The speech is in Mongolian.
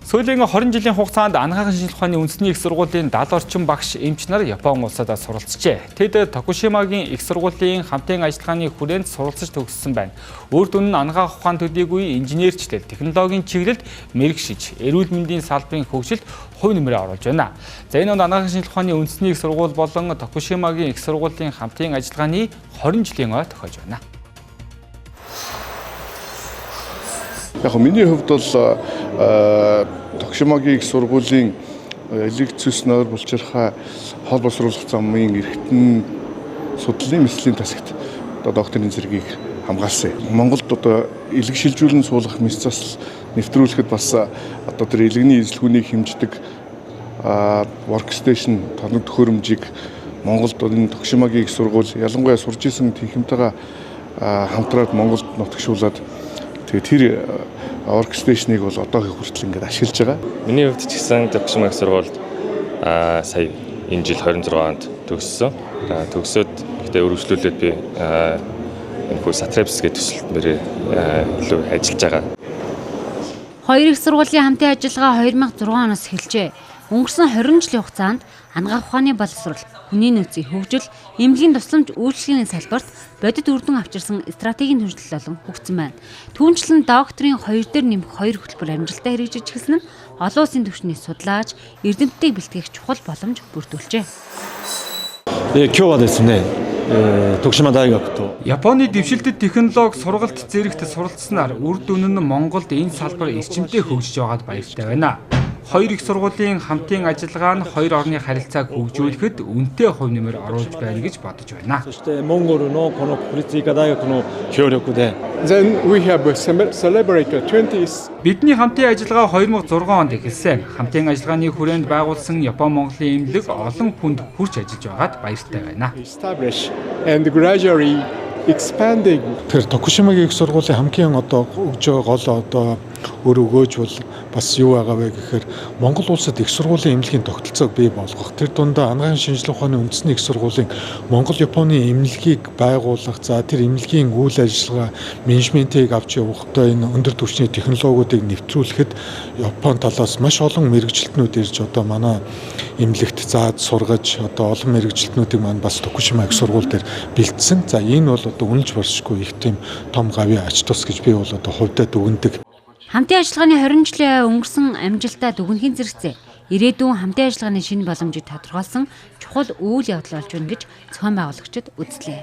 Сүүлийн 20 жилийн хугацаанд анагаахын шинжилгээ ухааны үндэсний их сургуулийн 70 орчим багш эмч нар Япон улсад суралцжээ. Тэд Токушимагийн их сургуулийн хамтын ажиллагааны хүрээнд суралцж төгссөн байна. Үр дүн нь анагаах ухаан төдийгүй инженерчлэл, технологийн чиглэлд мэрэгшиж, эрүүл мэндийн салбарын хөгжилд хувь нэмрээ оруулж байна. За энэ он анагаахын шинжилгээ ухааны үндэсний их сургууль болон Токушимагийн их сургуулийн хамтын ажиллагааны 20 жилийн ой тохиолж байна. Яг миний хувьд бол Токушимагийн их сургуулийн электрик нойр булчирхай хоол боловсруулах замын эргэтэн судлалын мэслийн тасагт докторийн зэргийг хамгаалсан. Монголд элэг шилжүүлэн суулгах мэс засал нэвтрүүлэхэд бас тэр элэгний эзлэгүүнийг хэмждэг workstation тоног төхөөрөмжийг Монголд энэ Токушимагийн их сургууль ялангуяа сурж исэн техниктэйгээ хамтраад Монголд нутагшуулаад тэр workstation-ыг бол одоогийн хүртэл ингээд ашиглаж байгаа. Миний хувьд ч гэсэн Токушима их сургуульд сая энэ жил 26 онд төгссөн. Төгсөөд ихтэй өргөжлүүлээд би энэ хүү Сатрепс гэдэг төсөлтөөр илүү ажиллаж байгаа. Хоёр их сургуулийн хамтын ажиллагаа 2006 оноос эхэлжээ. Өнгөрсөн 20 жилийн хугацаанд анагаах ухааны боловсрол, хүний нөөцийн хөгжил, эмнэлгийн тусламж үйлчлэгийн салбарт бодит үр дүн авчирсан стратегийн түншлэл болон хөгжсөн байна. Түүнчлэн докторийн 2 дээр нэмэх 2 хөтөлбөр амжилттай хэрэгжиж эхэлсэн нь олон улсын түвшний судлаач, эрдэмтдийг бэлтгэх чухал боломж бүрдүүлжээ. Японы дэвшилтэт технологи сургалт зэрэгт суралцсанаар үр дүн нь Монголд энэ салбар эрчимтэй хөгжиж байгаад баяртай байна. Хоёр их сургуулийн хамтын ажиллагаа нь хоёр орны харилцааг хөгжүүлэхэд үнэтэй хувь нэмэр оруулж байна гэж бодож байна. Бидний хамтын ажиллагаа 2006 онд эхэлсэн. Хамтын ажиллагааны хүрээнд байгуулсан Япон-Монголын эмнэлэг олон хүнд хүрч ажиллаж байгаад баяртай байна. Тэр Токушимагийн их сургуулийн хамгийн өгж байгаа гол өр өгөөж бол бас юу байгаа вэ гэхээр Монгол улсад их сургуулийн эмнэлгийн тогтолцоог бий болгох. Тэр дундаа анагаахын шинжилгээ ухааны үндэсний их сургуулийн Монгол-Японы эмнэлгийг байгуулах, за тэр эмнэлгийн үйл ажиллагаа менежментийг авч явахдаа энэ өндөр түвшний технологиудыг нэвтрүүлэхэд Япон талаас маш олон мэрэгчлэтнүүд ирж манай эмнэлэгт зааж сургаж олон мэрэгчлэтнүүдийг маань бас Токушима их сургууль дээр бэлдсэн. За энэ бол үнэлж болшгүй их тийм том гавьяа ач тус гэж би бол хувьдаа дүгнэдэг. Хамтын ажиллагааны 20 жилийн өнгөрсөн амжилтаа дүгнэхийн зэрэгцээ. Ирээдүйн хамтын ажиллагааны шинэ боломжийг тодорхойлсон чухал үйл явдал болж байна гэж зохион байгуулагчид үзлээ.